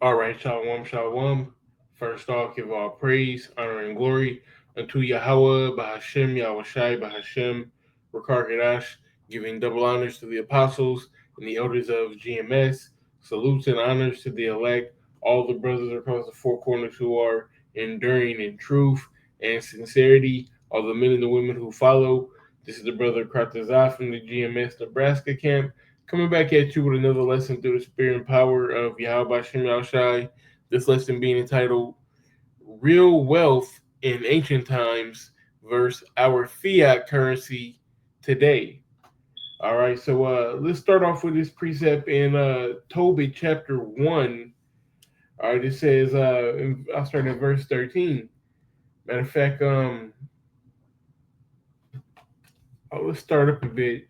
All right, shalom, shalom. First off, give all praise, honor, and glory unto Yahweh, Bahashem, Yahushai, Bahashem, Rakar Kadash, giving double honors to the apostles and the elders of GMS. Salutes and honors to the elect, all the brothers across the four corners who are enduring in truth and sincerity, all the men and the women who follow. This is the brother Kratazah from the GMS Nebraska camp, coming back at you with another lesson through the spirit and power of Yahweh Shem Yahushai. This lesson being entitled Real Wealth in Ancient Times versus Our Fiat Currency Today. All right, so let's start off with this precept in Tobit chapter 1. All right, it says, I'll start at verse 13. Matter of fact, let's start up a bit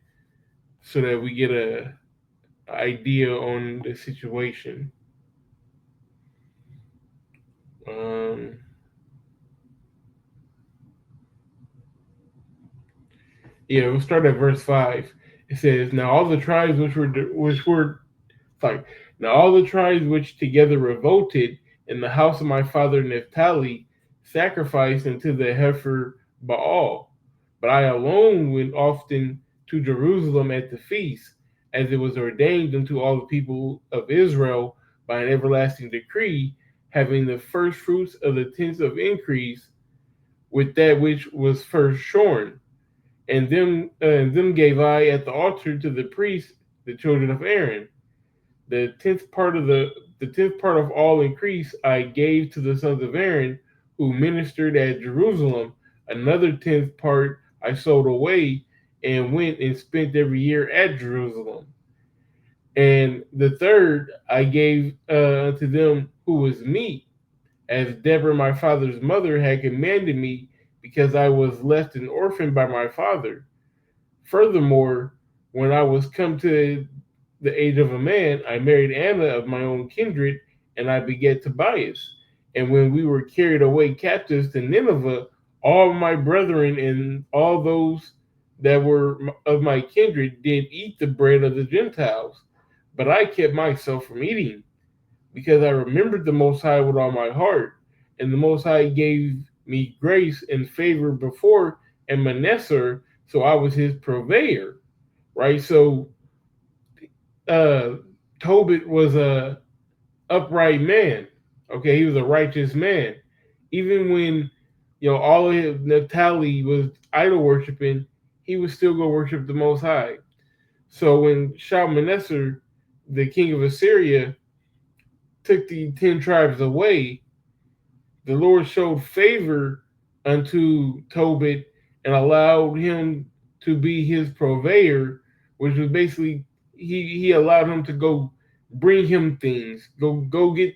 so that we get a idea on the situation. Um, yeah, we'll start at verse 5. It says, "Now all the tribes which were sorry, now all the tribes which together revolted in the house of my father Naphtali sacrificed unto the heifer Baal. But I alone went often to Jerusalem at the feast, as it was ordained unto all the people of Israel by an everlasting decree, having the first fruits of the tenth of increase with that which was first shorn. And them gave I at the altar to the priests, the children of Aaron. The tenth part of all increase I gave to the sons of Aaron, who ministered at Jerusalem. Another tenth part I sold away, and went and spent every year at Jerusalem. And the third I gave unto them who was meat, as Deborah my father's mother had commanded me, because I was left an orphan by my father. Furthermore, when I was come to the age of a man, I married Anna of my own kindred, and I begat Tobias. And when we were carried away captives to Nineveh, all my brethren and all those that were of my kindred did eat the bread of the Gentiles. But I kept myself from eating, because I remembered the Most High with all my heart, and the Most High gave me grace and favor before and Manasseh, so I was his purveyor. Right? So uh Tobit was a upright man. Okay, he was a righteous man. Even when all of his Naphtali was idol worshiping, he would still go worship the Most High. So when Shalmaneser, the king of Assyria, took the 10 tribes away, the Lord showed favor unto Tobit and allowed him to be his purveyor, which was basically he allowed him to go bring him things. Go get,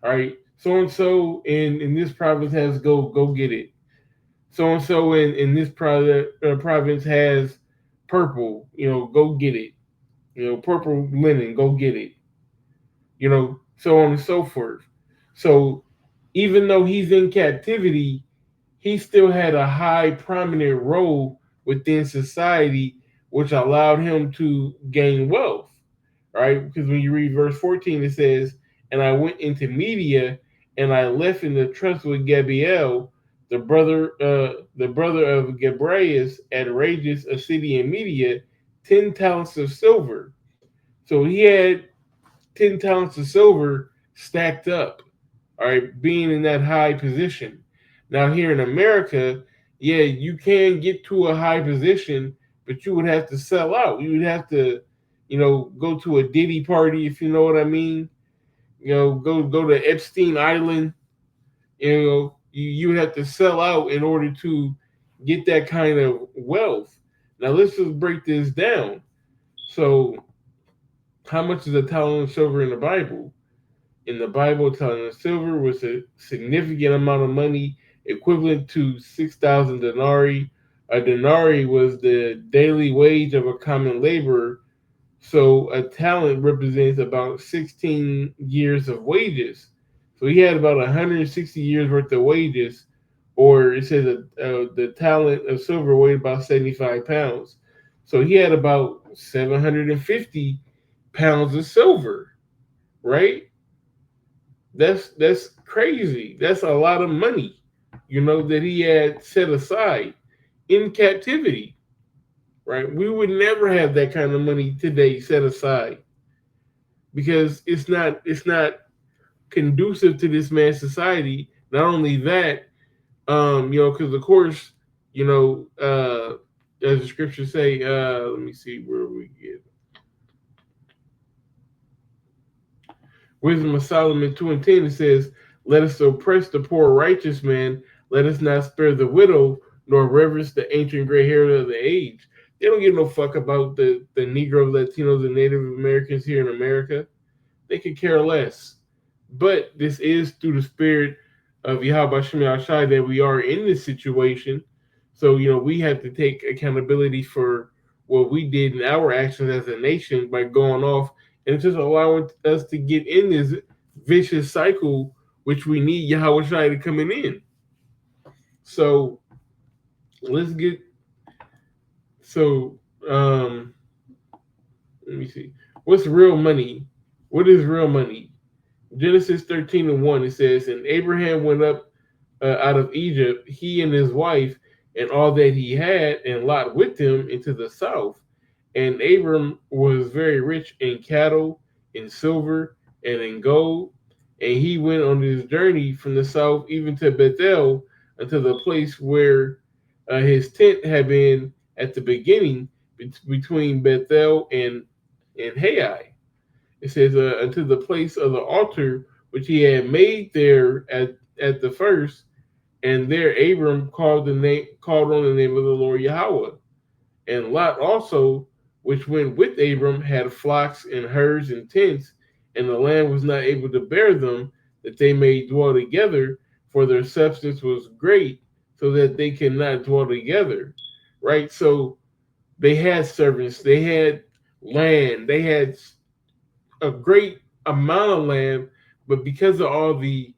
all right, so and so in this province has go get it. So and so in this province has purple, go get it. Purple linen, go get it. So on and so forth. So even though he's in captivity, he still had a high prominent role within society, which allowed him to gain wealth, right? Because when you read verse 14, it says, "And I went into Media, and I left in the trust with Gabriel, the brother of Gabrias at Rages, a city in Media, 10 talents of silver." So he had 10 talents of silver stacked up, all right, being in that high position. Now, here in America, yeah, you can get to a high position, but you would have to sell out. You would have to, go to a Diddy party, if you know what I mean. Go to Epstein Island. You would have to sell out in order to get that kind of wealth. Now, let's just break this down. So, how much is a talent of silver in the Bible? In the Bible, a talent of silver was a significant amount of money, equivalent to 6,000 denarii. A denarii was the daily wage of a common laborer, so a talent represents about 16 years of wages. So he had about 160 years worth of wages, or it says the talent of silver weighed about 75 pounds. So he had about 750 pounds of silver, right? That's crazy. That's a lot of money, that he had set aside in captivity. Right? We would never have that kind of money today set aside because it's not conducive to this man's society. Not only that, because of course, as the scriptures say, let me see where we get Wisdom of Solomon 2:10. It says, "Let us oppress the poor righteous man. Let us not spare the widow, nor reverence the ancient gray hair of the age." They don't give no fuck about the Negro, Latinos, and Native Americans here in America. They could care less. But this is through the spirit of Yahweh Shem Shai that we are in this situation. So, we have to take accountability for what we did in our actions as a nation by going off and just allowing us to get in this vicious cycle, which we need Yahweh Shai to coming in. So let's get so let me see. What's real money? What is real money? Genesis 13:1, it says, "And Abraham went up out of Egypt, he and his wife, and all that he had, and Lot with him into the south. And Abram was very rich in cattle, in silver, and in gold. And he went on his journey from the south even to Bethel, unto the place where his tent had been at the beginning, between Bethel and Hai." It says, "unto the place of the altar which he had made there at the first, and there Abram called on the name of the Lord Yahweh. And Lot also, which went with Abram, had flocks and herds and tents, and the land was not able to bear them, that they may dwell together, for their substance was great, so that they cannot dwell together." Right? So they had servants, they had land, they had a great amount of land, but because of all the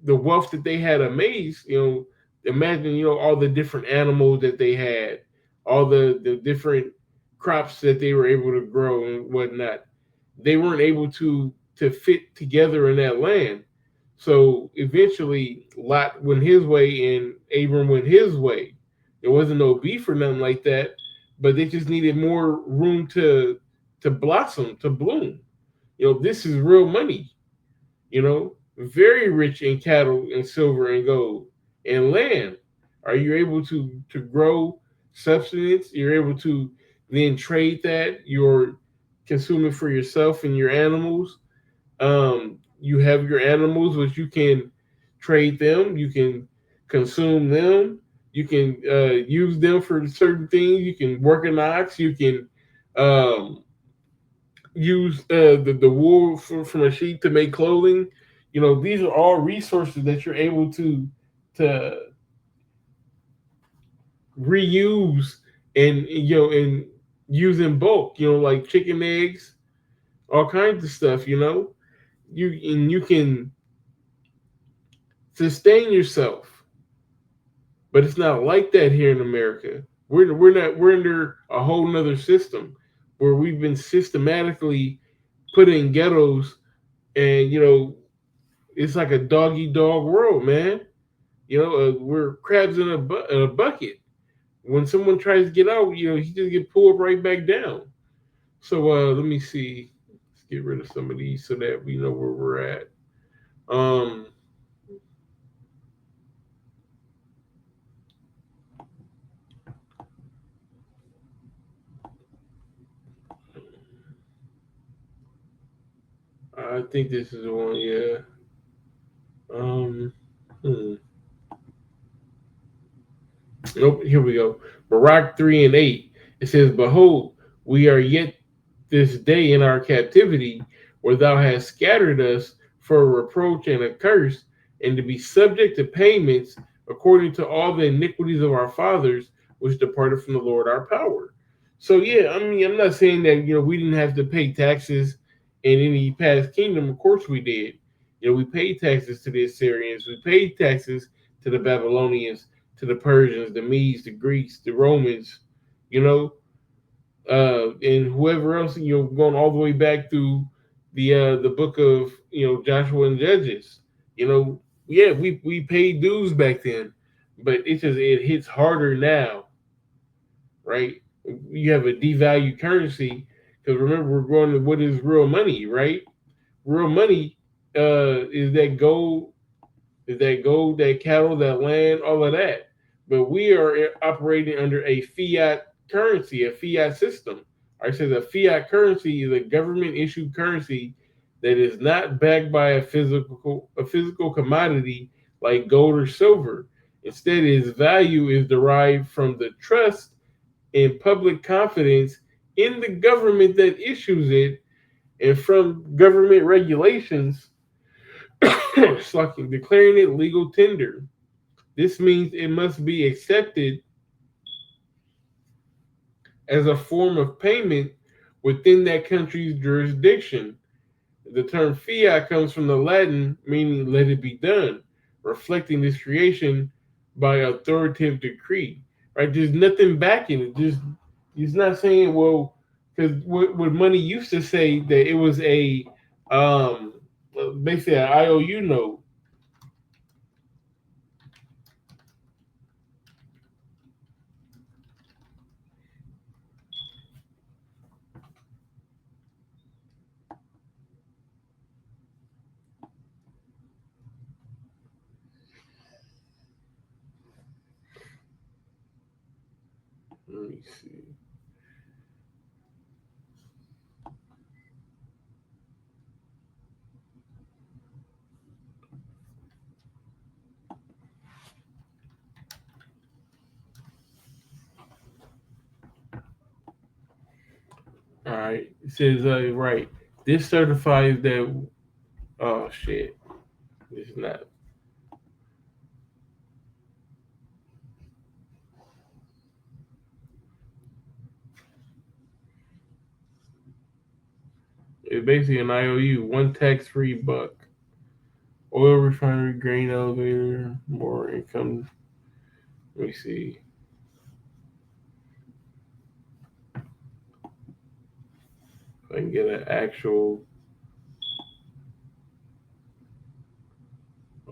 wealth that they had amassed, imagine, all the different animals that they had, all the different crops that they were able to grow and whatnot. They weren't able to fit together in that land. So eventually Lot went his way and Abram went his way. There wasn't no beef or nothing like that, but they just needed more room to blossom, to bloom. This is real money, very rich in cattle and silver and gold and land. Are you able to grow substance? You're able to then trade that. You're consuming for yourself and your animals. You have your animals, which you can trade them. You can consume them. You can use them for certain things. You can work an ox. You can um, use the wool from a sheep to make clothing. These are all resources that you're able to reuse and use in bulk. Like chicken eggs, all kinds of stuff. You can sustain yourself, but it's not like that here in America. We're under a whole nother system where we've been systematically put in ghettos, and it's like a dog eat dog world, man. We're crabs in a bucket. When someone tries to get out, he just get pulled right back down. So let me see. Let's get rid of some of these so that we know where we're at. Um, I think this is the one. Yeah. Um, hmm. Nope. Here we go. Barak 3:8. It says, "Behold, we are yet this day in our captivity, where thou hast scattered us for a reproach and a curse, and to be subject to payments according to all the iniquities of our fathers, which departed from the Lord our power." So yeah, I mean, I'm not saying that we didn't have to pay taxes in any past kingdom. Of course we did. We paid taxes to the Assyrians, we paid taxes to the Babylonians, to the Persians, the Medes, the Greeks, the Romans. You know, and whoever else, going all the way back through the book of Joshua and Judges. Yeah, we paid dues back then, but it hits harder now, right? You have a devalued currency because remember we're going to what is real money, right? Real money is that gold, that cattle, that land, all of that. But we are operating under a fiat currency, a fiat system. I said a fiat currency is a government issued currency that is not backed by a physical commodity like gold or silver. Instead, its value is derived from the trust and public confidence in the government that issues it and from government regulations declaring it legal tender. This means it must be accepted as a form of payment within that country's jurisdiction. The term fiat comes from the Latin meaning let it be done, reflecting this creation by authoritative decree. Right? There's nothing backing it. Just it's not saying because what money used to say that it was um basically an IOU note. Let me see. All right. It says, right. This certifies that, oh shit. It's not. It's basically an IOU, one tax free buck. Oil refinery, grain elevator, more income. Let me see. If I can get an actual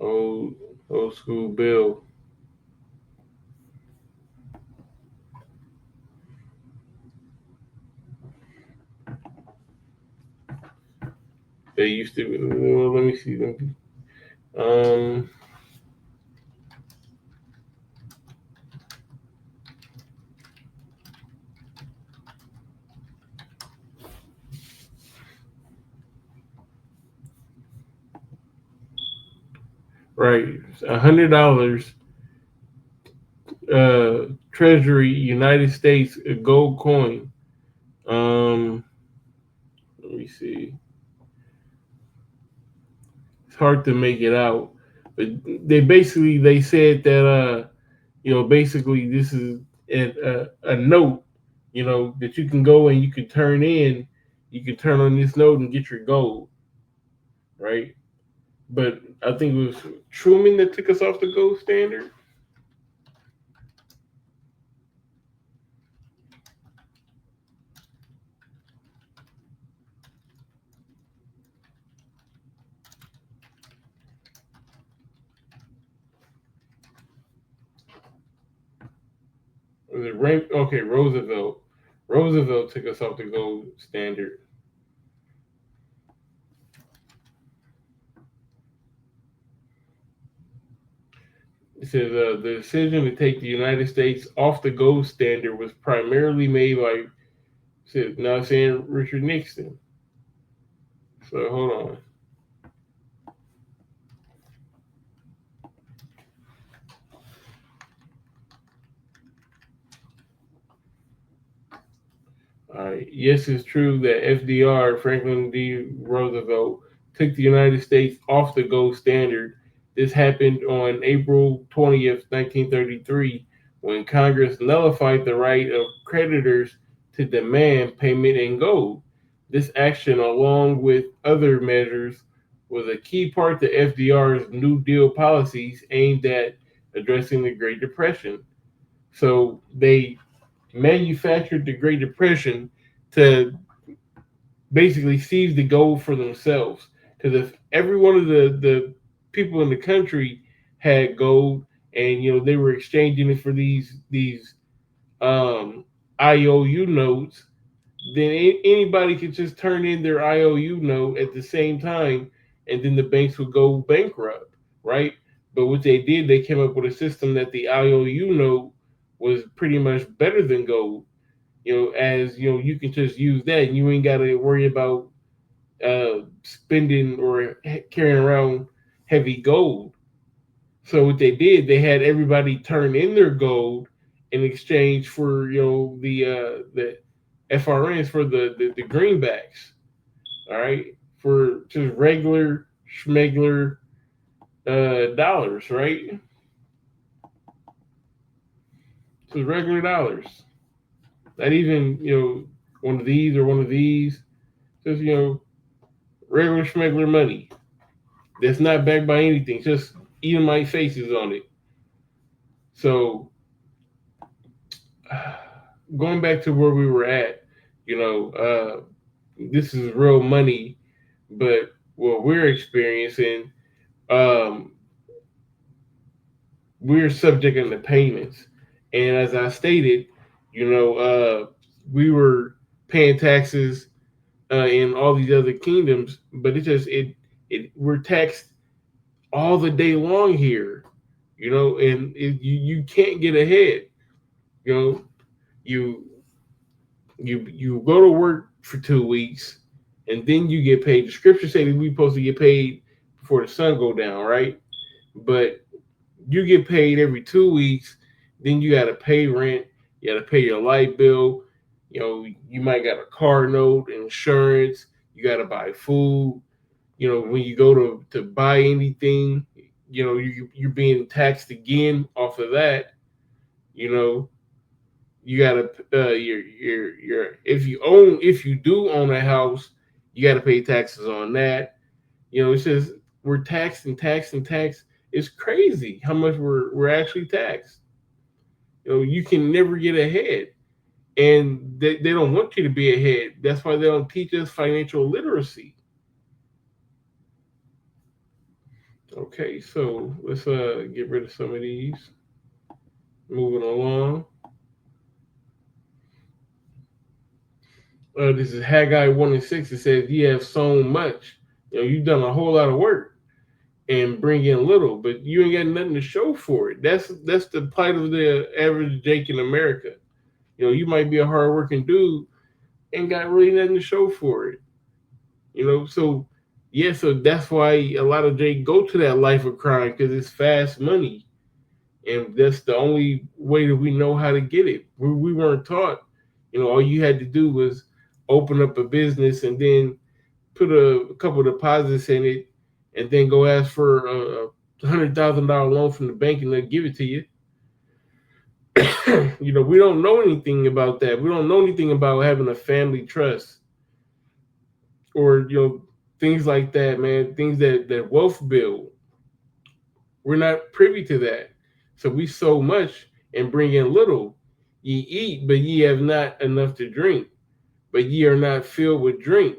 old old school bill. They used to, well, let me see them. Um, right. $100, Treasury, United States, a gold coin. Um, Let me see. It's hard to make it out, but they said that basically this is a note, that you can go and you can turn in, you can turn on this note and get your gold, right? But I think it was Truman that took us off the gold standard. Was it Okay, Roosevelt. Roosevelt took us off the gold standard. It says the decision to take the United States off the gold standard was primarily made by, said now saying Richard Nixon. So hold on. Yes, it's true that FDR, Franklin D. Roosevelt, took the United States off the gold standard. This happened on April 20th, 1933, when Congress nullified the right of creditors to demand payment in gold. This action, along with other measures, was a key part to FDR's New Deal policies aimed at addressing the Great Depression. So they manufactured the Great Depression to basically seize the gold for themselves. Because if every one of the people in the country had gold, and they were exchanging it for these um, IOU notes, then anybody could just turn in their IOU note at the same time, and then the banks would go bankrupt, right? But what they did, they came up with a system that the IOU note was pretty much better than gold. As you can just use that, and you ain't got to worry about spending or carrying around heavy gold. So what they did, they had everybody turn in their gold in exchange for the FRNs for the greenbacks. All right, for just regular schmegler dollars, right? Just regular dollars. Not even one of these or one of these. Just regular schmegler money that's not backed by anything. Just Edomite faces on it. So going back to where we were at, this is real money, but what we're experiencing, um, we're subject to payments. And as I stated, we were paying taxes in all these other kingdoms, but we're taxed all the day long here, and you can't get ahead. You know, you you go to work for 2 weeks, and then you get paid. The scripture say that we supposed to get paid before the sun go down, right? But you get paid every 2 weeks. Then you got to pay rent. You got to pay your light bill. You might got a car note, insurance. You got to buy food. When you go to buy anything, you're being taxed again off of that. You know, you gotta your if you do own a house, you gotta pay taxes on that. It's just we're taxed and taxed and taxed. It's crazy how much we're actually taxed. You can never get ahead, and they don't want you to be ahead. That's why they don't teach us financial literacy. Okay, so let's get rid of some of these. Moving along. This is Haggai 1:6. It says, "You have sown much. You've done a whole lot of work and bring in little, but you ain't got nothing to show for it." That's the plight of the average Jake in America. You might be a hardworking dude and got really nothing to show for it. So yeah, so that's why a lot of Jake go to that life of crime because it's fast money, and that's the only way that we know how to get it. We weren't taught. All you had to do was open up a business and then put a couple of deposits in it, and then go ask for a $100,000 loan from the bank, and they'll give it to you. We don't know anything about that. We don't know anything about having a family trust or things like that, man. Things that wealth build. We're not privy to that. So we sow much and bring in little. Ye eat, but ye have not enough to drink. But ye are not filled with drink.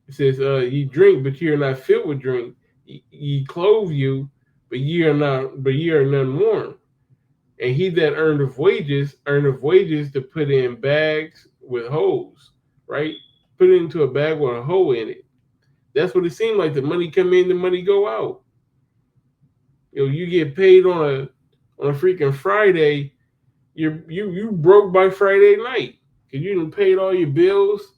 It says, ye drink, but ye are not filled with drink. Ye clothe you, but ye are none warm. And he that earneth wages to put in bags with holes, right? Put it into a bag with a hole in it. That's what it seemed like. The money come in, the money go out. You get paid on a freaking Friday. You broke by Friday night because you done paid all your bills.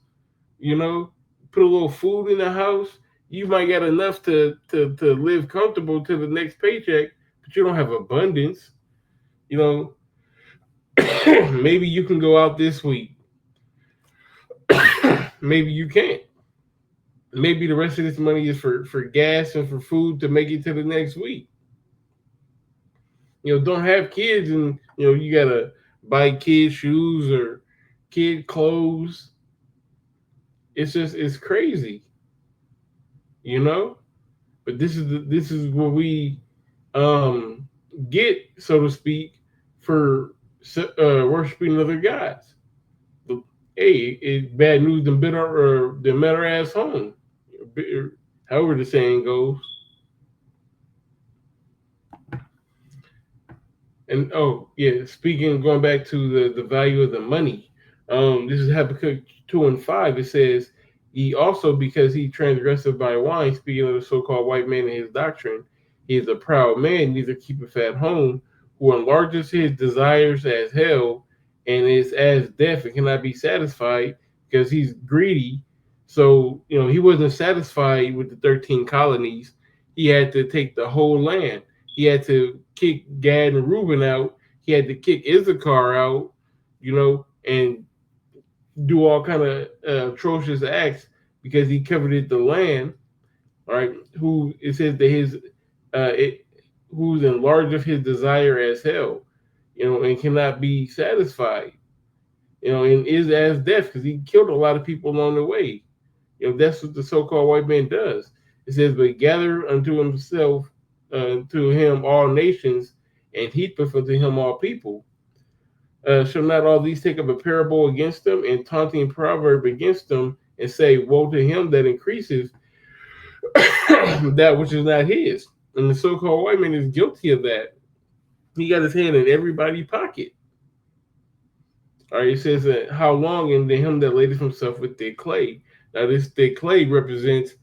Put a little food in the house. You might get enough to live comfortable to the next paycheck, but you don't have abundance. You know, maybe you can go out this week. Maybe you can't. Maybe the rest of this money is for gas and for food to make it to the next week. Don't have kids and you gotta buy kid shoes or kid clothes. It's crazy, you know. But this is what we um get, so to speak, for worshiping other gods. hey, it's bad news than better ass home. However the saying goes. And oh yeah, speaking going back to the value of the money, this is Habakkuk 2:5. It says, "He also because he transgresseth by wine." Speaking of the so-called white man and his doctrine, he is a proud man, neither keepeth at home, who enlarges his desires as hell, and is as death and cannot be satisfied because he's greedy. So he wasn't satisfied with the 13 colonies. He had to take the whole land. He had to kick Gad and Reuben out. He had to kick Issachar out, and do all kind of atrocious acts because he coveted the land. All right, who it says that who's enlarged of his desire as hell, and cannot be satisfied, and is as death because he killed a lot of people along the way. That's what the so-called white man does. It says, "But gather unto himself, to him all nations, and heapeth unto him all people. Shall not all these take up a parable against them, and taunting proverb against them, and say, Woe to him that increases that which is not his?" And the so-called white man is guilty of that. He got his hand in everybody's pocket. All right, it says that how long, and to him that ladeth himself with thick clay. Now, this thick clay represents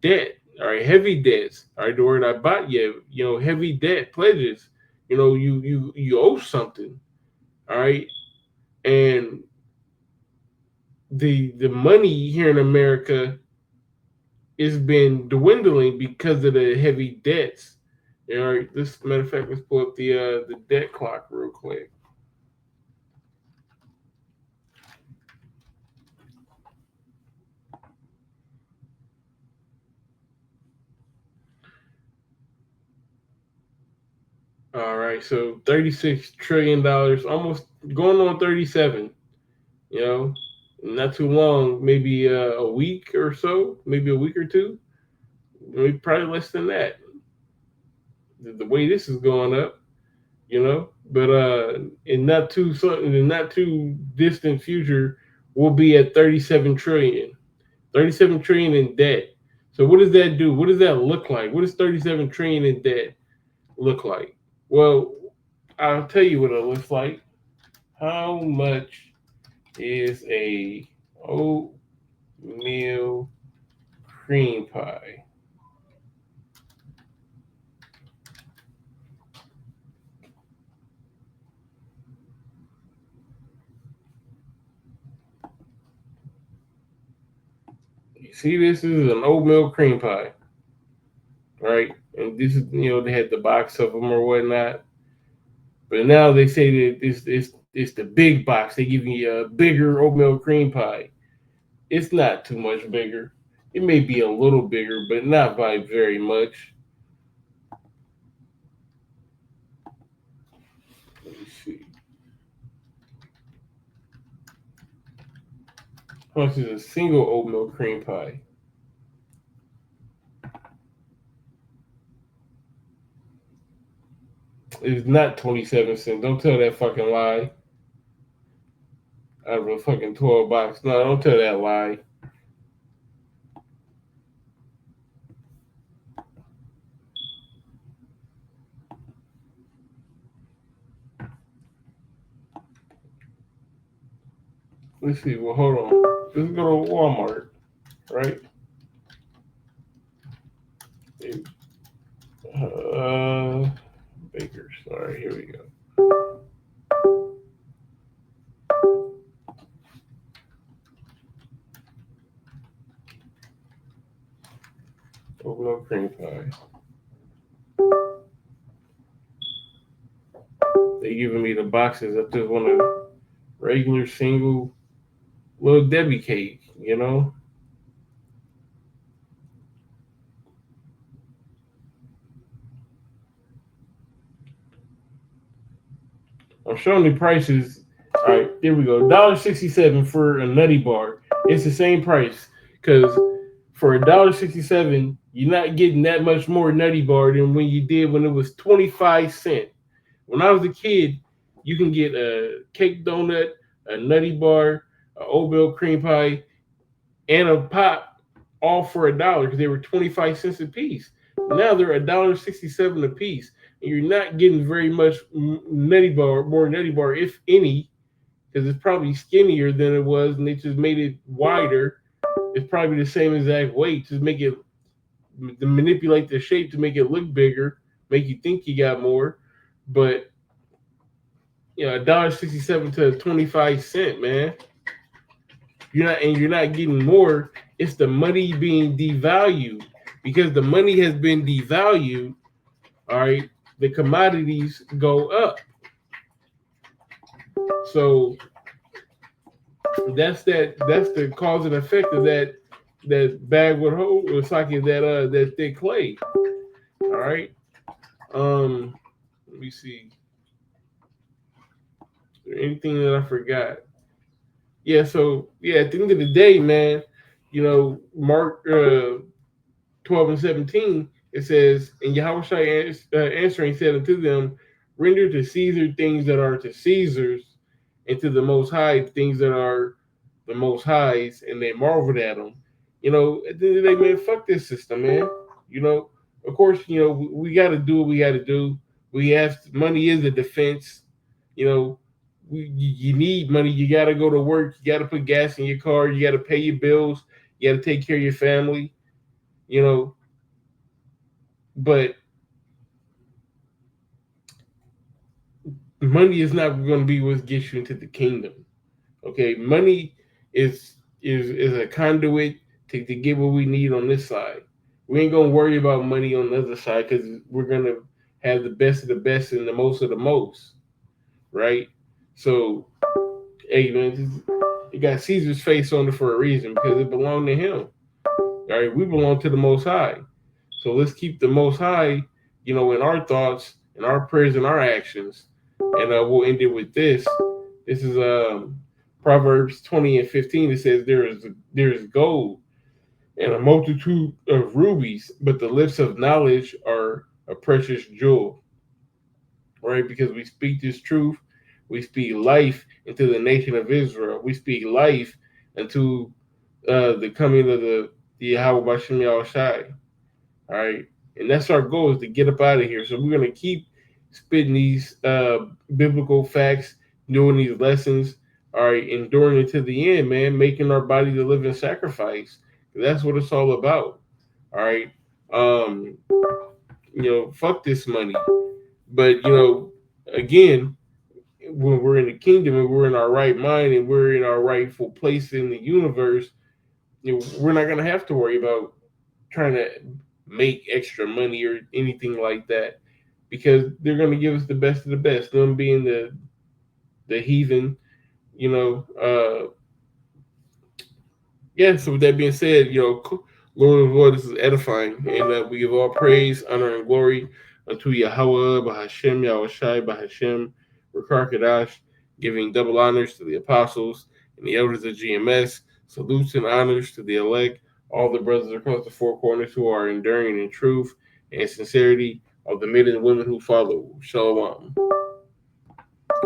debt, all right, heavy debts. All right, the word I bought heavy debt pledges. You owe something. All right, and the money here in America has been dwindling because of the heavy debts. All right, this matter of fact, let's pull up the debt clock real quick. All right, so $36 trillion, almost going on 37. You know, not too long, maybe a week or so, maybe a week or two, maybe probably less than that. The way this is going up, but in the not too distant future, we'll be at 37 trillion, 37 trillion in debt. So what does that do? What does that look like? What does 37 trillion in debt look like? Well, I'll tell you what it looks like. How much is a oatmeal cream pie? You see, this is an oatmeal cream pie, right? And this is, they had the box of them or whatnot. But now they say that it's the big box. They give you a bigger oatmeal cream pie. It's not too much bigger. It may be a little bigger, but not by very much. Let me see. How much is a single oatmeal cream pie? It's not 27 cents. Don't tell that fucking lie. Out of a fucking 12 box. No, don't tell that lie. Let's see. Well, hold on. Let's go to Walmart, right? Uh, Bakers. All right, here we go. Oatmeal cream pie. They giving me the boxes. I just want a regular single little Debbie cake, I'm showing the prices. All right, there we go. $1.67 for a nutty bar. It's the same price because for $1.67, you're not getting that much more nutty bar than when you did when it was 25 cents. When I was a kid, you can get a cake donut, a nutty bar, a oatmeal cream pie, and a pop, all for $1 because they were 25 cents a piece. Now they're $1.67 a piece, and you're not getting very much nutty bar, more nutty bar, if any, because it's probably skinnier than it was, and they just made it wider. It's probably the same exact weight, just make it to manipulate the shape to make it look bigger, make you think you got more, but $1.67 to 25 cent, man. You're not getting more. It's the money being devalued because the money has been devalued. All right, the commodities go up. So that's the cause and effect of that bag with hole it's like that thick clay. All right. Let me see. Is there anything that I forgot? Yeah. So yeah, at the end of the day, man, Mark 12 and 17, it says, and Yahweh answering said unto them, render to Caesar things that are to Caesar's, and to the Most High things that are the Most High's, and they marveled at him. At the end of the day, man, fuck this system, man. You know, of course, we got to do what we got to do. We have money is a defense. You know, you need money. You got to go to work. You got to put gas in your car. You got to pay your bills. You got to take care of your family. You know, but money is not going to be what gets you into the kingdom. Okay, money is a conduit to get what we need on this side. We ain't gonna worry about money on the other side because we're gonna have the best of the best and the most of the most, right? So, hey man, it got Caesar's face on it for a reason because it belonged to him. All right, we belong to the Most High. So let's keep the Most High, in our thoughts, and our prayers, and our actions. And we'll end it with this. This is Proverbs 20 and 15. It says, there is gold and a multitude of rubies, but the lips of knowledge are a precious jewel. Right? Because we speak this truth, we speak life into the nation of Israel. We speak life into the coming of the Yahweh Bashem Yahushai. All right. And that's our goal, is to get up out of here. So we're going to keep spitting these biblical facts, doing these lessons. All right. Enduring it to the end, man, making our body the living sacrifice. That's what it's all about. All right. Um, fuck this money. But, again, when we're in the kingdom and we're in our right mind and we're in our rightful place in the universe, we're not going to have to worry about trying to make extra money or anything like that, because they're going to give us the best of the best. Them being the heathen, you know. Yeah. So with that being said, Lord of Lord, this is edifying, and we give all praise, honor, and glory unto Yahweh, Bahashem, Yahushai, Bahashem, Rakar Kadash, giving double honors to the apostles and the elders of GMS. Salutes and honors to the elect, all the brothers across the four corners who are enduring in truth and sincerity, of the men and women who follow. Shalom.